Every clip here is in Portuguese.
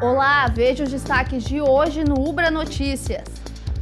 Olá, veja os destaques de hoje no Ubra Notícias.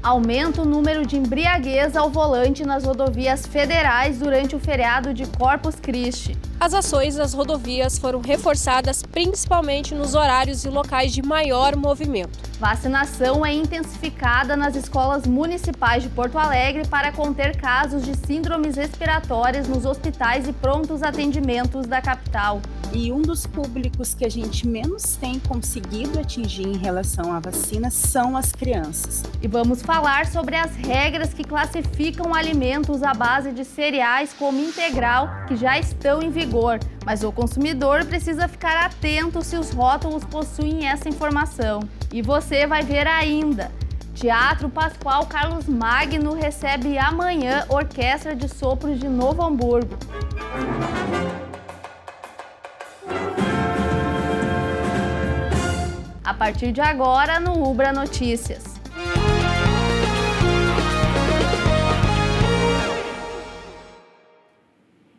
Aumenta o número de embriaguez ao volante nas rodovias federais durante o feriado de Corpus Christi. As ações nas rodovias foram reforçadas principalmente nos horários e locais de maior movimento. Vacinação é intensificada nas escolas municipais de Porto Alegre para conter casos de síndromes respiratórias nos hospitais e prontos atendimentos da capital. E um dos públicos que a gente menos tem conseguido atingir em relação à vacina são as crianças. E vamos falar sobre as regras que classificam alimentos à base de cereais como integral que já estão em vigor. Mas o consumidor precisa ficar atento se os rótulos possuem essa informação. E você vai ver ainda. Teatro Pascoal Carlos Magno recebe amanhã Orquestra de Sopros de Novo Hamburgo. A partir de agora, no Ubra Notícias.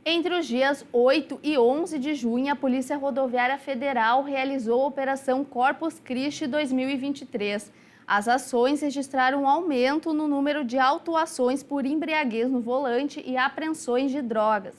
Entre os dias 8 e 11 de junho, a Polícia Rodoviária Federal realizou a Operação Corpus Christi 2023. As ações registraram um aumento no número de autuações por embriaguez no volante e apreensões de drogas.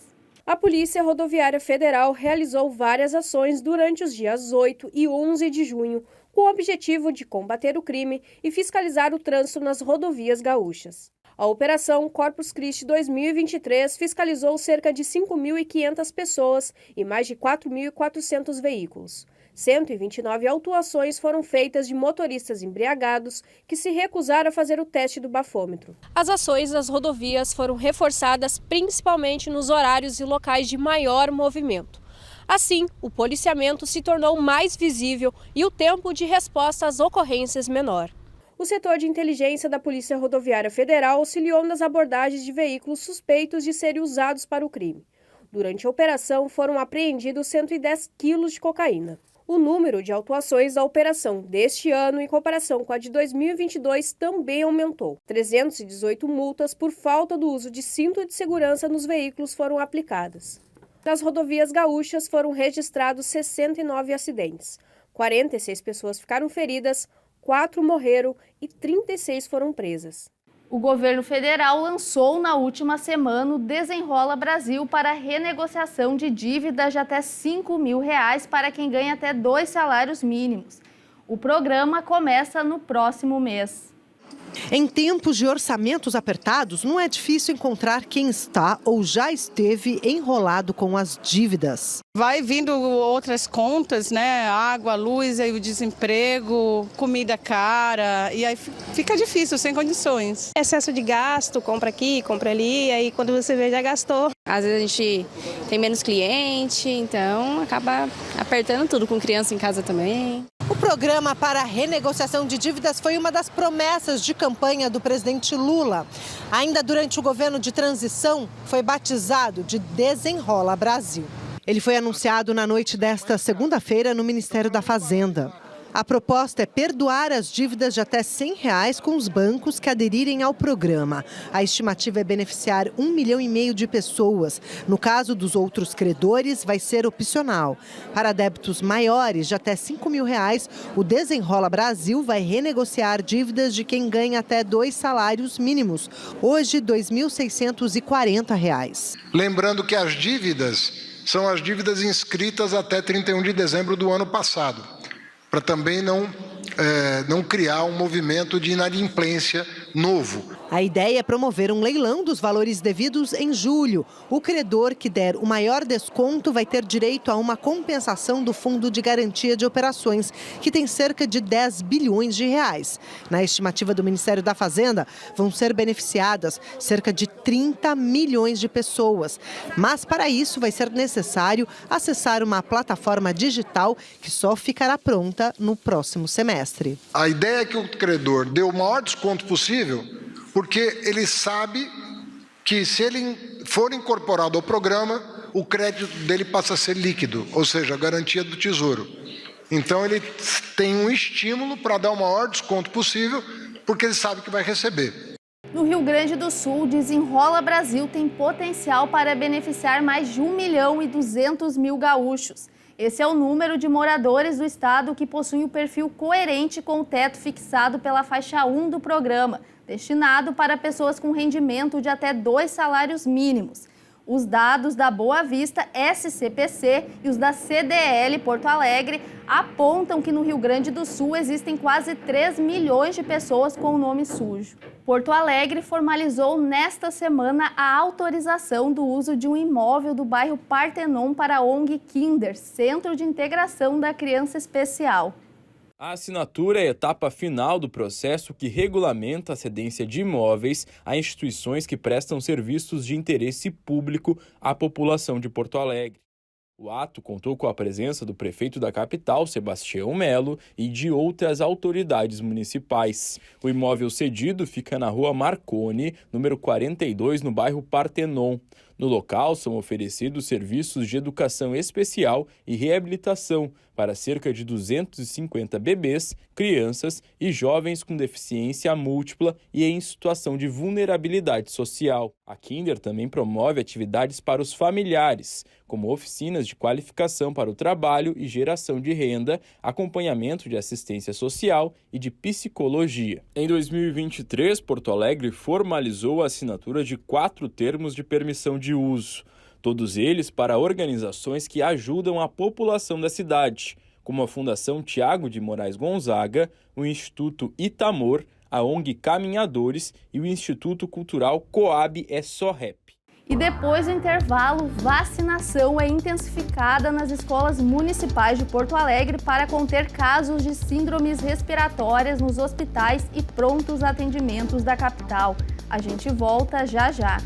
A Polícia Rodoviária Federal realizou várias ações durante os dias 8 e 11 de junho, com o objetivo de combater o crime e fiscalizar o trânsito nas rodovias gaúchas. A Operação Corpus Christi 2023 fiscalizou cerca de 5.500 pessoas e mais de 4.400 veículos. 129 autuações foram feitas de motoristas embriagados que se recusaram a fazer o teste do bafômetro. As ações nas rodovias foram reforçadas principalmente nos horários e locais de maior movimento. Assim, o policiamento se tornou mais visível e o tempo de resposta às ocorrências menor. O setor de inteligência da Polícia Rodoviária Federal auxiliou nas abordagens de veículos suspeitos de serem usados para o crime. Durante a operação, foram apreendidos 110 quilos de cocaína. O número de autuações da operação deste ano, em comparação com a de 2022, também aumentou. 318 multas por falta do uso de cinto de segurança nos veículos foram aplicadas. Nas rodovias gaúchas foram registrados 69 acidentes. 46 pessoas ficaram feridas, 4 morreram e 36 foram presas. O governo federal lançou na última semana o Desenrola Brasil para renegociação de dívidas de até R$5.000 para quem ganha até 2 salários mínimos. O programa começa no próximo mês. Em tempos de orçamentos apertados, não é difícil encontrar quem está ou já esteve enrolado com as dívidas. Vai vindo outras contas, né? Água, luz, aí o desemprego, comida cara, e aí fica difícil, sem condições. Excesso de gasto, compra aqui, compra ali, aí quando você vê já gastou. Às vezes a gente tem menos cliente, então acaba apertando tudo, com criança em casa também. O programa para a renegociação de dívidas foi uma das promessas de campanha do presidente Lula. Ainda durante o governo de transição, foi batizado de Desenrola Brasil. Ele foi anunciado na noite desta segunda-feira no Ministério da Fazenda. A proposta é perdoar as dívidas de até R$100 com os bancos que aderirem ao programa. A estimativa é beneficiar 1,5 milhão de pessoas. No caso dos outros credores, vai ser opcional. Para débitos maiores de até R$5.000, o Desenrola Brasil vai renegociar dívidas de quem ganha até 2 salários mínimos, hoje R$ 2.640. Lembrando que as dívidas são as dívidas inscritas até 31 de dezembro do ano passado, para também não criar um movimento de inadimplência novo. A ideia é promover um leilão dos valores devidos em julho. O credor que der o maior desconto vai ter direito a uma compensação do Fundo de Garantia de Operações, que tem cerca de R$10 bilhões. Na estimativa do Ministério da Fazenda, vão ser beneficiadas cerca de 30 milhões de pessoas. Mas para isso vai ser necessário acessar uma plataforma digital que só ficará pronta no próximo semestre. A ideia é que o credor dê o maior desconto possível, porque ele sabe que se ele for incorporado ao programa, o crédito dele passa a ser líquido, ou seja, a garantia do Tesouro. Então ele tem um estímulo para dar o maior desconto possível, porque ele sabe que vai receber. No Rio Grande do Sul, o Desenrola Brasil tem potencial para beneficiar mais de 1.200.000 gaúchos. Esse é o número de moradores do estado que possuem o perfil coerente com o teto fixado pela faixa 1 do programa, destinado para pessoas com rendimento de até 2 salários mínimos. Os dados da Boa Vista SCPC e os da CDL Porto Alegre apontam que no Rio Grande do Sul existem quase 3 milhões de pessoas com o nome sujo. Porto Alegre formalizou nesta semana a autorização do uso de um imóvel do bairro Partenon para a ONG Kinder, Centro de Integração da Criança Especial. A assinatura é a etapa final do processo que regulamenta a cedência de imóveis a instituições que prestam serviços de interesse público à população de Porto Alegre. O ato contou com a presença do prefeito da capital, Sebastião Melo, e de outras autoridades municipais. O imóvel cedido fica na rua Marconi, número 42, no bairro Partenon. No local são oferecidos serviços de educação especial e reabilitação para cerca de 250 bebês, crianças e jovens com deficiência múltipla e em situação de vulnerabilidade social. A Kinder também promove atividades para os familiares, como oficinas de qualificação para o trabalho e geração de renda, acompanhamento de assistência social e de psicologia. Em 2023, Porto Alegre formalizou a assinatura de 4 termos de permissão de uso, todos eles para organizações que ajudam a população da cidade, como a Fundação Tiago de Moraes Gonzaga, o Instituto Itamor, a ONG Caminhadores e o Instituto Cultural Coab é Só Rap. E depois do intervalo, vacinação é intensificada nas escolas municipais de Porto Alegre para conter casos de síndromes respiratórias nos hospitais e prontos atendimentos da capital. A gente volta já já.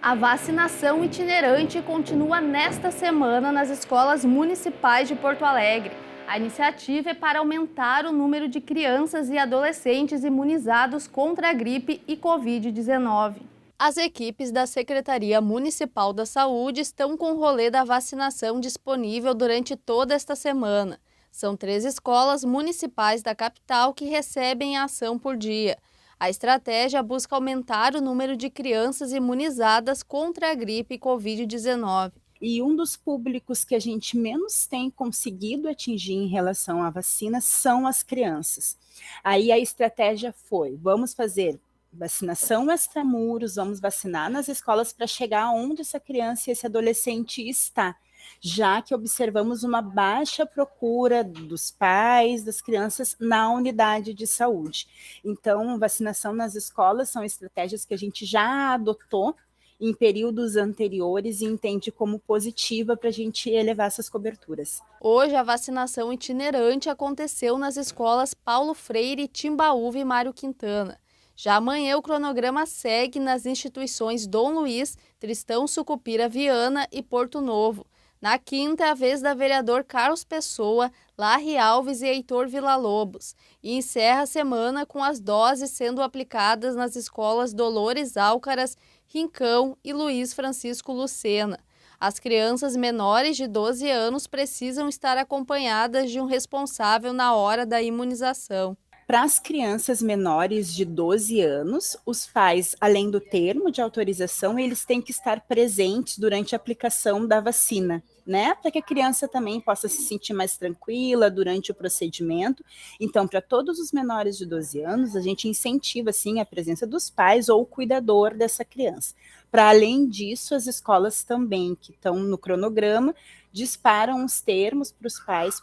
A vacinação itinerante continua nesta semana nas escolas municipais de Porto Alegre. A iniciativa é para aumentar o número de crianças e adolescentes imunizados contra a gripe e Covid-19. As equipes da Secretaria Municipal da Saúde estão com o rolê da vacinação disponível durante toda esta semana. São 3 escolas municipais da capital que recebem a ação por dia. A estratégia busca aumentar o número de crianças imunizadas contra a gripe e Covid-19. E um dos públicos que a gente menos tem conseguido atingir em relação à vacina são as crianças. Aí a estratégia foi, vamos fazer vacinação extramuros, vamos vacinar nas escolas para chegar onde essa criança e esse adolescente está, já que observamos uma baixa procura dos pais, das crianças na unidade de saúde. Então, vacinação nas escolas são estratégias que a gente já adotou em períodos anteriores e entende como positiva para a gente elevar essas coberturas. Hoje, a vacinação itinerante aconteceu nas escolas Paulo Freire, Timbaúva e Mário Quintana. Já amanhã, o cronograma segue nas instituições Dom Luiz, Tristão Sucupira Viana e Porto Novo. Na quinta, é a vez da vereador Carlos Pessoa, Larry Alves e Heitor Villa-Lobos. E encerra a semana com as doses sendo aplicadas nas escolas Dolores Álcaras, Rincão e Luiz Francisco Lucena. As crianças menores de 12 anos precisam estar acompanhadas de um responsável na hora da imunização. Para as crianças menores de 12 anos, os pais, além do termo de autorização, eles têm que estar presentes durante a aplicação da vacina, né? Para que a criança também possa se sentir mais tranquila durante o procedimento. Então, para todos os menores de 12 anos, a gente incentiva, sim, a presença dos pais ou o cuidador dessa criança. Para além disso, as escolas também, que estão no cronograma, disparam os termos para os pais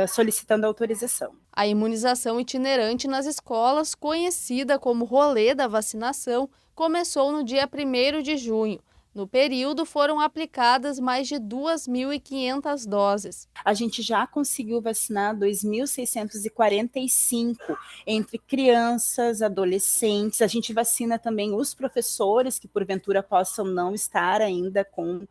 solicitando autorização. A imunização itinerante nas escolas, conhecida como rolê da vacinação, começou no dia 1º de junho. No período, foram aplicadas mais de 2.500 doses. A gente já conseguiu vacinar 2.645 entre crianças, adolescentes. A gente vacina também os professores que, porventura, possam não estar ainda com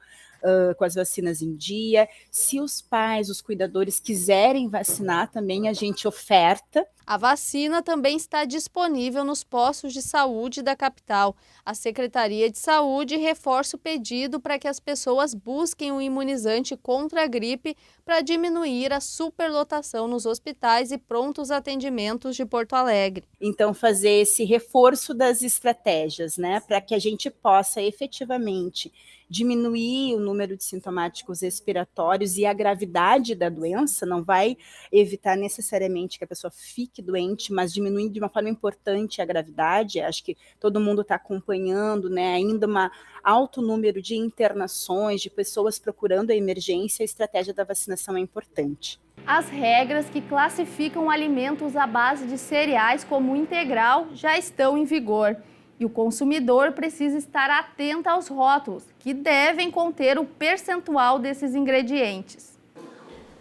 as vacinas em dia. Se os pais, os cuidadores quiserem vacinar também, a gente oferta. A vacina também está disponível nos postos de saúde da capital. A Secretaria de Saúde reforça o pedido para que as pessoas busquem o imunizante contra a gripe para diminuir a superlotação nos hospitais e prontos atendimentos de Porto Alegre. Então, fazer esse reforço das estratégias, né, para que a gente possa efetivamente diminuir o número de sintomáticos respiratórios e a gravidade da doença, não vai evitar necessariamente que a pessoa fique doente, mas diminuindo de uma forma importante a gravidade. Acho que todo mundo está acompanhando, né, ainda um alto número de internações, de pessoas procurando a emergência, a estratégia da vacinação é importante. As regras que classificam alimentos à base de cereais como integral já estão em vigor. E o consumidor precisa estar atento aos rótulos, que devem conter o percentual desses ingredientes.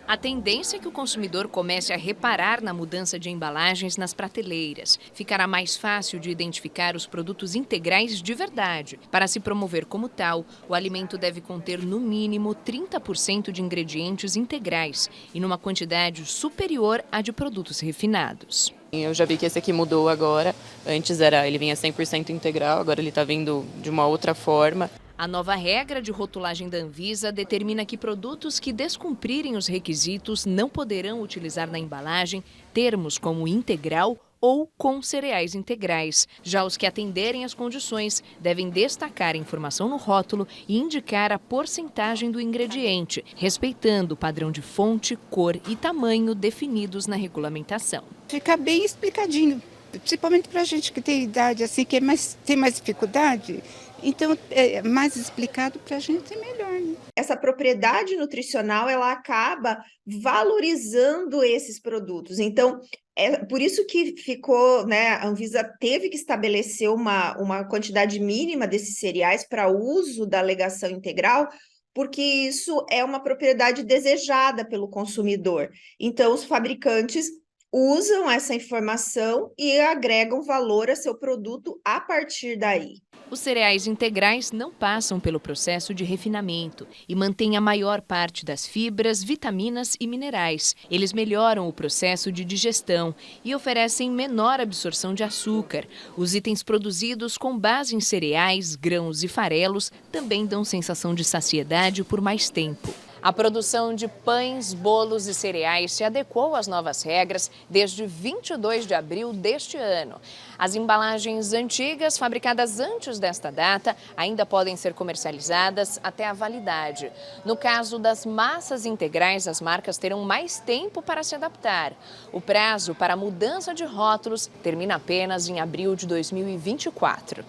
A tendência é que o consumidor comece a reparar na mudança de embalagens nas prateleiras. Ficará mais fácil de identificar os produtos integrais de verdade. Para se promover como tal, o alimento deve conter no mínimo 30% de ingredientes integrais e numa quantidade superior à de produtos refinados. Eu já vi que esse aqui mudou agora. Antes ele vinha 100% integral, agora ele está vindo de uma outra forma. A nova regra de rotulagem da Anvisa determina que produtos que descumprirem os requisitos não poderão utilizar na embalagem termos como integral ou com cereais integrais. Já os que atenderem às condições devem destacar a informação no rótulo e indicar a porcentagem do ingrediente, respeitando o padrão de fonte, cor e tamanho definidos na regulamentação. Fica bem explicadinho, principalmente para a gente que tem idade, assim, que tem mais dificuldade. Então, mais explicado para a gente é melhor, né? Essa propriedade nutricional, ela acaba valorizando esses produtos. Então, é por isso que ficou, né, a Anvisa teve que estabelecer uma quantidade mínima desses cereais para uso da alegação integral, porque isso é uma propriedade desejada pelo consumidor. Então, os fabricantes usam essa informação e agregam valor a seu produto a partir daí. Os cereais integrais não passam pelo processo de refinamento e mantêm a maior parte das fibras, vitaminas e minerais. Eles melhoram o processo de digestão e oferecem menor absorção de açúcar. Os itens produzidos com base em cereais, grãos e farelos também dão sensação de saciedade por mais tempo. A produção de pães, bolos e cereais se adequou às novas regras desde 22 de abril deste ano. As embalagens antigas, fabricadas antes desta data, ainda podem ser comercializadas até a validade. No caso das massas integrais, as marcas terão mais tempo para se adaptar. O prazo para a mudança de rótulos termina apenas em abril de 2024.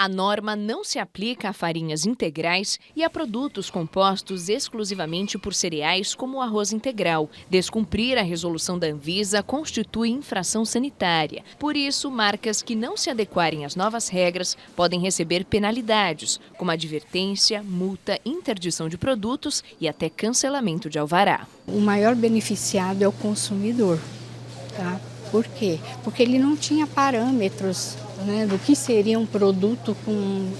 A norma não se aplica a farinhas integrais e a produtos compostos exclusivamente por cereais como o arroz integral. Descumprir a resolução da Anvisa constitui infração sanitária. Por isso, marcas que não se adequarem às novas regras podem receber penalidades, como advertência, multa, interdição de produtos e até cancelamento de alvará. O maior beneficiado é o consumidor, tá? Por quê? Porque ele não tinha parâmetros, né, do que seria um produto com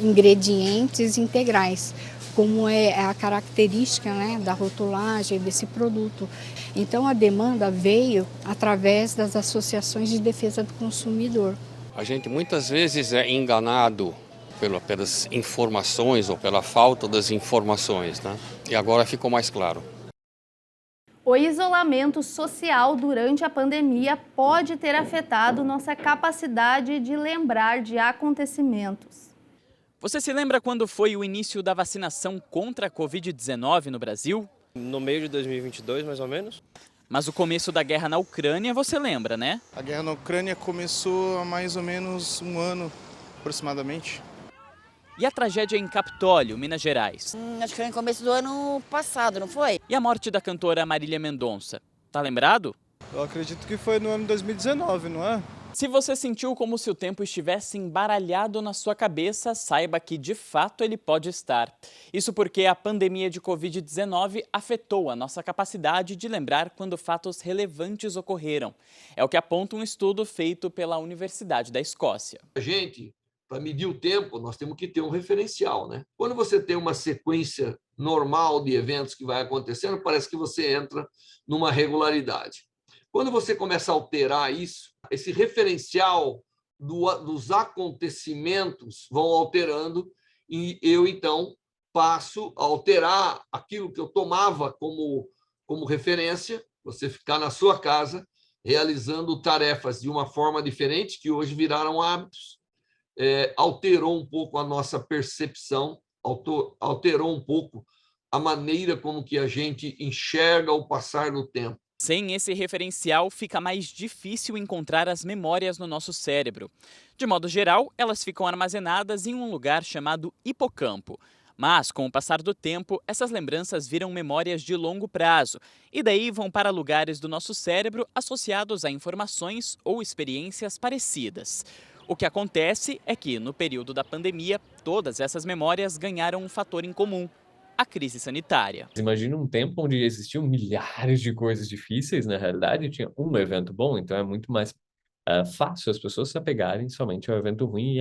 ingredientes integrais, como é a característica, né, da rotulagem desse produto. Então a demanda veio através das associações de defesa do consumidor. A gente muitas vezes é enganado pelas informações ou pela falta das informações, né? E agora ficou mais claro. O isolamento social durante a pandemia pode ter afetado nossa capacidade de lembrar de acontecimentos. Você se lembra quando foi o início da vacinação contra a Covid-19 no Brasil? No meio de 2022, mais ou menos. Mas o começo da guerra na Ucrânia você lembra, né? A guerra na Ucrânia começou há mais ou menos um ano, aproximadamente. E a tragédia em Capitólio, Minas Gerais? Acho que foi no começo do ano passado, não foi? E a morte da cantora Marília Mendonça? Tá lembrado? Eu acredito que foi no ano 2019, não é? Se você sentiu como se o tempo estivesse embaralhado na sua cabeça, saiba que de fato ele pode estar. Isso porque a pandemia de Covid-19 afetou a nossa capacidade de lembrar quando fatos relevantes ocorreram. É o que aponta um estudo feito pela Universidade da Escócia. Para medir o tempo, nós temos que ter um referencial, né? Quando você tem uma sequência normal de eventos que vai acontecendo, parece que você entra numa regularidade. Quando você começa a alterar isso, esse referencial dos acontecimentos vão alterando e eu, então, passo a alterar aquilo que eu tomava como referência, você ficar na sua casa realizando tarefas de uma forma diferente, que hoje viraram hábitos, alterou um pouco a nossa percepção, alterou um pouco a maneira como que a gente enxerga o passar do tempo. Sem esse referencial, fica mais difícil encontrar as memórias no nosso cérebro. De modo geral, elas ficam armazenadas em um lugar chamado hipocampo. Mas, com o passar do tempo, essas lembranças viram memórias de longo prazo e daí vão para lugares do nosso cérebro associados a informações ou experiências parecidas. O que acontece é que, no período da pandemia, todas essas memórias ganharam um fator em comum: a crise sanitária. Imagina um tempo onde existiam milhares de coisas difíceis, na realidade tinha um evento bom, então é muito mais fácil as pessoas se apegarem somente ao evento ruim e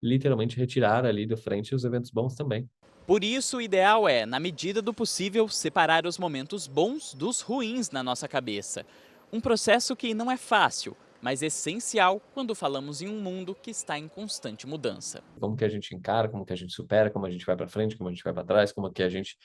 literalmente retirar ali da frente os eventos bons também. Por isso, o ideal é, na medida do possível, separar os momentos bons dos ruins na nossa cabeça. Um processo que não é fácil, mas essencial quando falamos em um mundo que está em constante mudança. Como que a gente encara, como que a gente supera, como a gente vai para frente, como a gente vai para trás, como que a gente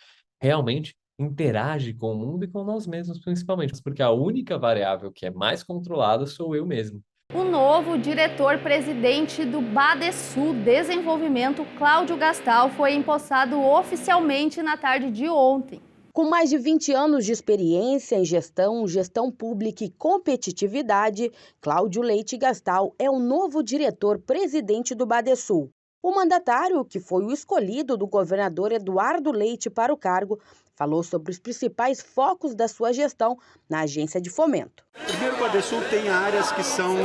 realmente interage com o mundo e com nós mesmos, principalmente, porque a única variável que é mais controlada sou eu mesmo. O novo diretor-presidente do Badesul Desenvolvimento, Cláudio Gastal, foi empossado oficialmente na tarde de ontem. Com mais de 20 anos de experiência em gestão pública e competitividade, Cláudio Leite Gastal é o novo diretor-presidente do Badesul. O mandatário, que foi o escolhido do governador Eduardo Leite para o cargo, falou sobre os principais focos da sua gestão na agência de fomento. Primeiro, o Badesul tem áreas que são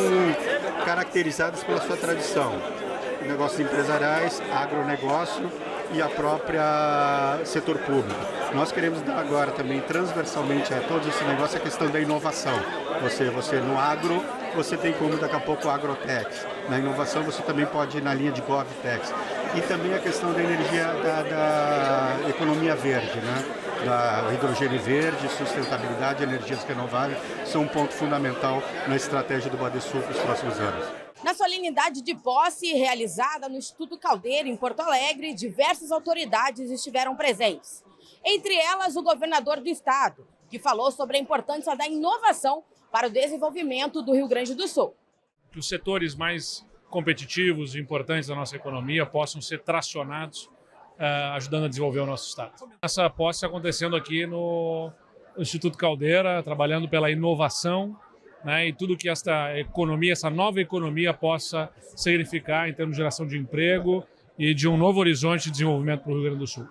caracterizadas pela sua tradição. Negócios empresariais, agronegócio e a própria setor público. Nós queremos dar agora também transversalmente a todos esse negócio a questão da inovação. Você no agro, você tem como daqui a pouco o agrotech. Na inovação você também pode ir na linha de govtech. E também a questão da energia, da economia verde, né? Da hidrogênio verde, sustentabilidade, energias renováveis, são um ponto fundamental na estratégia do Badesul para os próximos anos. Na solenidade de posse realizada no Instituto Caldeira, em Porto Alegre, diversas autoridades estiveram presentes. Entre elas, o governador do estado, que falou sobre a importância da inovação para o desenvolvimento do Rio Grande do Sul. Que os setores mais competitivos e importantes da nossa economia possam ser tracionados, ajudando a desenvolver o nosso estado. Essa posse acontecendo aqui no Instituto Caldeira, trabalhando pela inovação, né, e tudo que essa economia, essa nova economia possa significar em termos de geração de emprego e de um novo horizonte de desenvolvimento para o Rio Grande do Sul.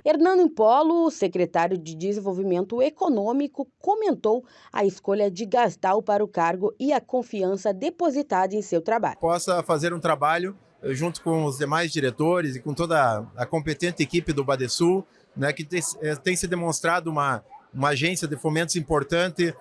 Hernando Impolo, secretário de Desenvolvimento Econômico, comentou a escolha de Gastal para o cargo e a confiança depositada em seu trabalho. Possa fazer um trabalho junto com os demais diretores e com toda a competente equipe do Badesul, né, que tem se demonstrado uma agência de fomentos importante,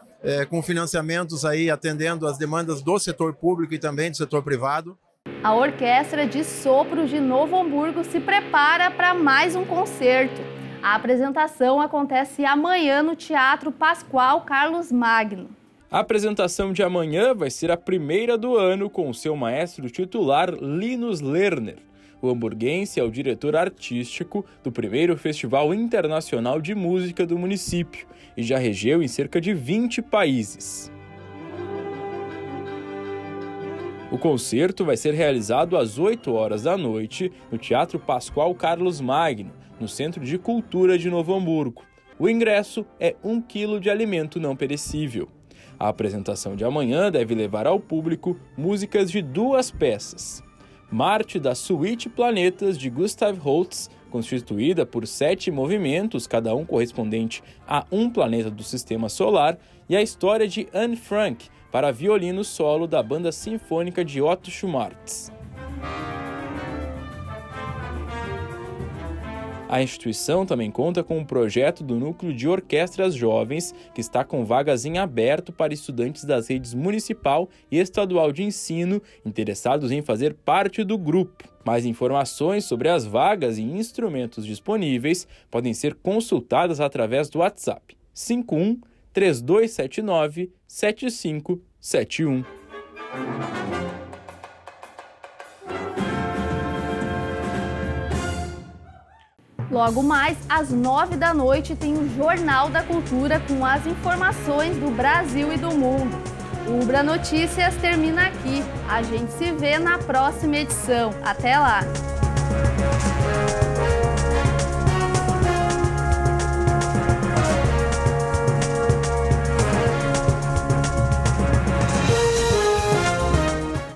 com financiamentos aí atendendo às demandas do setor público e também do setor privado. A Orquestra de Sopros de Novo Hamburgo se prepara para mais um concerto. A apresentação acontece amanhã no Teatro Pascoal Carlos Magno. A apresentação de amanhã vai ser a primeira do ano com o seu maestro titular Linus Lerner. O hamburguense é o diretor artístico do primeiro Festival Internacional de Música do município e já regeu em cerca de 20 países. O concerto vai ser realizado às 8 horas da noite no Teatro Pascoal Carlos Magno, no Centro de Cultura de Novo Hamburgo. O ingresso é 1 quilo de alimento não perecível. A apresentação de amanhã deve levar ao público músicas de 2 peças. Marte das Suíte Planetas de Gustav Holst, constituída por 7 movimentos, cada um correspondente a um planeta do Sistema Solar, e a história de Anne Frank, para violino solo da Banda Sinfônica de Otto Schumann. A instituição também conta com um projeto do Núcleo de Orquestras Jovens, que está com vagas em aberto para estudantes das redes municipal e estadual de ensino interessados em fazer parte do grupo. Mais informações sobre as vagas e instrumentos disponíveis podem ser consultadas através do WhatsApp 51 3279-7571. Logo mais, às 9 da noite, tem o Jornal da Cultura com as informações do Brasil e do mundo. O Ubra Notícias termina aqui. A gente se vê na próxima edição. Até lá!